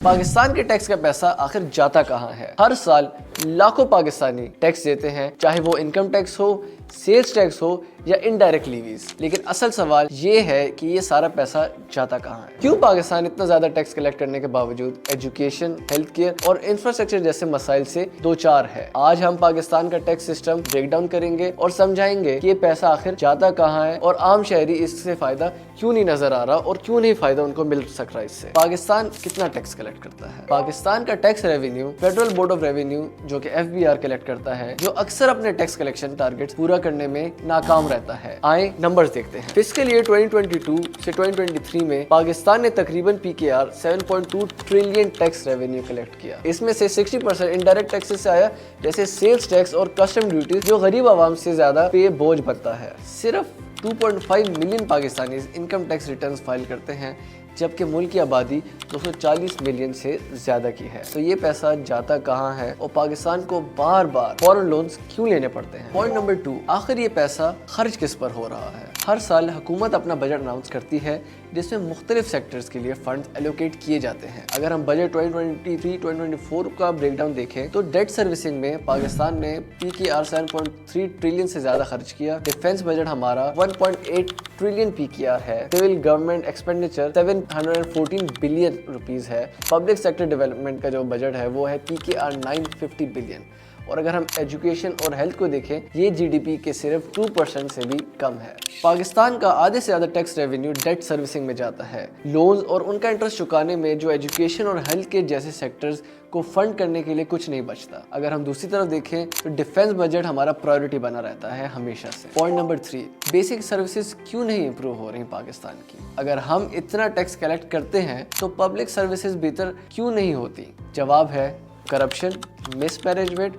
پاکستان کے ٹیکس کا پیسہ آخر جاتا کہاں ہے؟ ہر سال لاکھوں پاکستانی ٹیکس دیتے ہیں، چاہے وہ انکم ٹیکس ہو، سیلز ٹیکس ہو یا انڈائریکٹ لیویز، لیکن اصل سوال یہ ہے کہ یہ سارا پیسہ جاتا کہاں ہے؟ کیوں پاکستان اتنا زیادہ ٹیکس کلیکٹ کرنے کے باوجود ایجوکیشن، ہیلتھ کیئر اور انفراسٹرکچر جیسے مسائل سے دوچار ہے؟ آج ہم پاکستان کا ٹیکس سسٹم بریک ڈاؤن کریں گے اور سمجھائیں گے کہ یہ پیسہ آخر جاتا کہاں ہے اور عام شہری اس سے فائدہ کیوں نہیں نظر آ رہا اور کیوں نہیں فائدہ ان کو مل سک رہا اس سے۔ پاکستان کتنا ٹیکس کلیکٹ کرتا ہے؟ پاکستان کا tax revenue federal board of revenue جو کہ FBR کلیکٹ کرتا ہے، جو اکثر اپنے ٹیکس کلیکشن ٹارگٹ پورا کرنے میں ناکام رہتا ہے۔ آئیں نمبرز دیکھتے ہیں۔ فسکل ایئر 2022 سے 2023 میں پاکستان نے تقریباً PKR 7.2 trillion tax revenue collect کیا۔ اس میں سے 60% انڈائریکٹ ٹیکسز سے آیا، جیسے سیلز ٹیکس اور کسٹم ڈیوٹیز، جو غریب عوام سے زیادہ پہ بوجھ بنتا ہے۔ صرف 2.5 million Pakistanis income tax returns file کرتے ہیں، جبکہ ملک کی آبادی 240 ملین سے زیادہ کی ہے۔ تو یہ پیسہ جاتا کہاں ہے اور پاکستان کو بار بار فورن لونز کیوں لینے پڑتے ہیں؟ پوائنٹ نمبر 2، آخر یہ پیسہ خرچ کس پر ہو رہا ہے؟ ہر سال حکومت اپنا بجٹ اناؤنس کرتی ہے، جس میں مختلف سیکٹرز کے لیے فنڈز ایلوکیٹ کیے جاتے ہیں۔ اگر ہم بجٹ 2023-2024 کا بریک ڈاؤن دیکھیں تو ڈیٹ سروسنگ میں پاکستان نے PKR 7.3 ٹریلین سے زیادہ خرچ کیا۔ ڈیفنس بجٹ ہمارا 1.8 ٹریلین PKR ہے۔ Civil government expenditure 714 billion rupees ہے۔ پبلک سیکٹر ڈیولپمنٹ کا جو بجٹ ہے وہ ہے PKR 950 بلین۔ اور اگر ہم ایجوکیشن اور ہیلتھ کو دیکھیں، یہ GDP کے صرف 2% سے بھی کم ہے۔ پاکستان کا آدھے سے زیادہ ٹیکس ریونیو ڈیٹ سروسنگ میں جاتا ہے، لونز اور ان کا انٹرسٹ چکانے میں، جو ایجوکیشن اور ہیلتھ کے جیسے سیکٹرز کو فنڈ کرنے کے لیے کچھ نہیں بچتا۔ اگر ہم دوسری طرف دیکھیں تو ڈیفنس بجٹ ہمارا پرائیورٹی بنا رہتا ہے ہمیشہ سے۔ پوائنٹ نمبر 3، بیسک سروسز کیوں نہیں امپروو ہو رہی پاکستان کی؟ اگر ہم اتنا ٹیکس کلیکٹ کرتے ہیں تو پبلک سروسز بہتر کیوں نہیں ہوتی؟ جواب ہے کرپشن، مس مینجمنٹ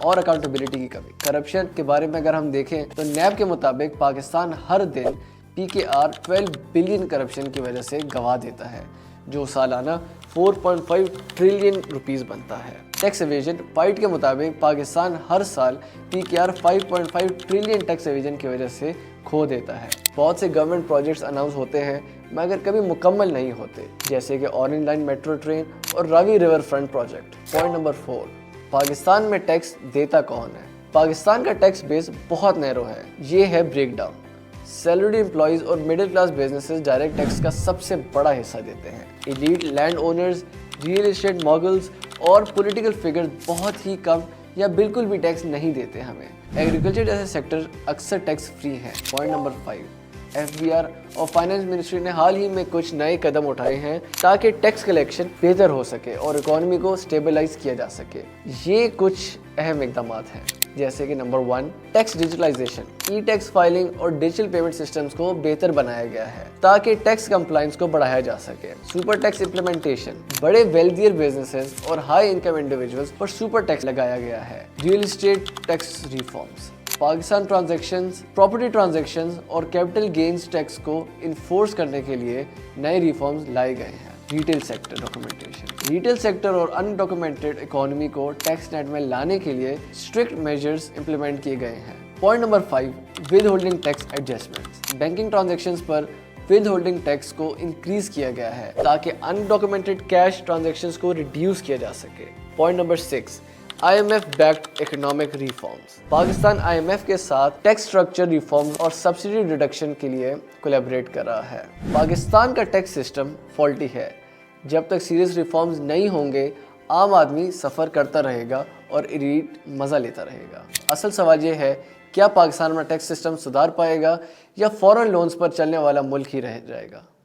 اور اکاؤنٹیبلٹی کی کمی۔ کرپشن کے بارے میں اگر ہم دیکھیں تو نیب کے مطابق پاکستان ہر دن PKR 12 بلین کرپشن کی وجہ سے گوا دیتا ہے، جو سالانہ 4.5 ٹریلین روپیز بنتا ہے۔ ٹیکس ایویژن فائٹ کے مطابق پاکستان ہر سال PKR 5.5 ٹریلین ٹیکس ایویژن کی وجہ سے کھو دیتا ہے۔ بہت سے گورنمنٹ پروجیکٹس اناؤنس ہوتے ہیں مگر کبھی مکمل نہیں ہوتے، جیسے کہ اورنج لائن میٹرو ٹرین اور Ravi river front project. Point number 4، Pakistan میں ٹیکس دیتا کون ہے؟ پاکستان کا ٹیکس بیس بہت نیرو ہے۔ یہ ہے بریک ڈاؤن۔ سیلریڈ امپلائیز اور middle class businesses direct tax کا سب سے بڑا حصہ دیتے ہیں۔ Elite land owners, real estate moguls اور پولیٹیکل فگرز بہت ہی کم یا بالکل بھی ٹیکس نہیں دیتے ہمیں۔ ایگریکلچر جیسے سیکٹر اکثر ٹیکس فری ہیں۔ پوائنٹ نمبر 5، FBR اور فائنانس منسٹری نے حال ہی میں کچھ نئے قدم اٹھائے ہیں تاکہ ٹیکس کلیکشن بہتر ہو سکے اور اکانومی کو سٹیبلائز کیا جا سکے۔ یہ کچھ اہم اقدامات ہیں، جیسے کہ نمبر 1، ٹیکس ڈیجیٹلائزیشن۔ ای ٹیکس فائلنگ اور ڈیجیٹل پیمنٹ سسٹمز کو بہتر بنایا گیا ہے تاکہ ٹیکس کمپلائنس کو بڑھایا جا سکے۔ سپر ٹیکس امپلیمنٹیشن، بڑے ویلدیئر بزنسز اور ہائی انکم انڈیویجولز پر سپر ٹیکس لگایا گیا ہے۔ Real estate tax reforms, Pakistan transactions, property transactions اور کیپٹل گینز ٹیکس کو انفورس کرنے کے لیے نئے ریفارمز لائے گئے ہیں۔ Retail sector documentation, retail sector اور انڈاکومنٹڈ اکانومی کو ٹیکس نیٹ میں لانے کے لیے اسٹرکٹ میجرز امپلیمنٹ کیے گئے ہیں۔ Point number 5، withholding tax adjustments. Banking transactions پر ود ہولڈنگ ٹیکس کو انکریز کیا گیا ہے تاکہ انڈاکومنٹڈ کیش ٹرانزیکشنز کو ریڈیوس کیا جا سکے۔ Point number 6، IMF backed economic reforms. Pakistan IMF کے ساتھ ٹیکس سٹرکچر ریفارمز اور سبسڈی ریڈکشن کے لیے کولیبریٹ کر رہا ہے۔ پاکستان کا ٹیکس سسٹم فالٹی ہے۔ جب تک سیریس ریفارمز نہیں ہوں گے، عام آدمی سفر کرتا رہے گا اور ایلیٹ مزہ لیتا رہے گا۔ اصل سوال یہ ہے، کیا پاکستان میں ٹیکس سسٹم سدھار پائے گا یا فورن لونز پر چلنے والا ملک ہی رہ جائے گا؟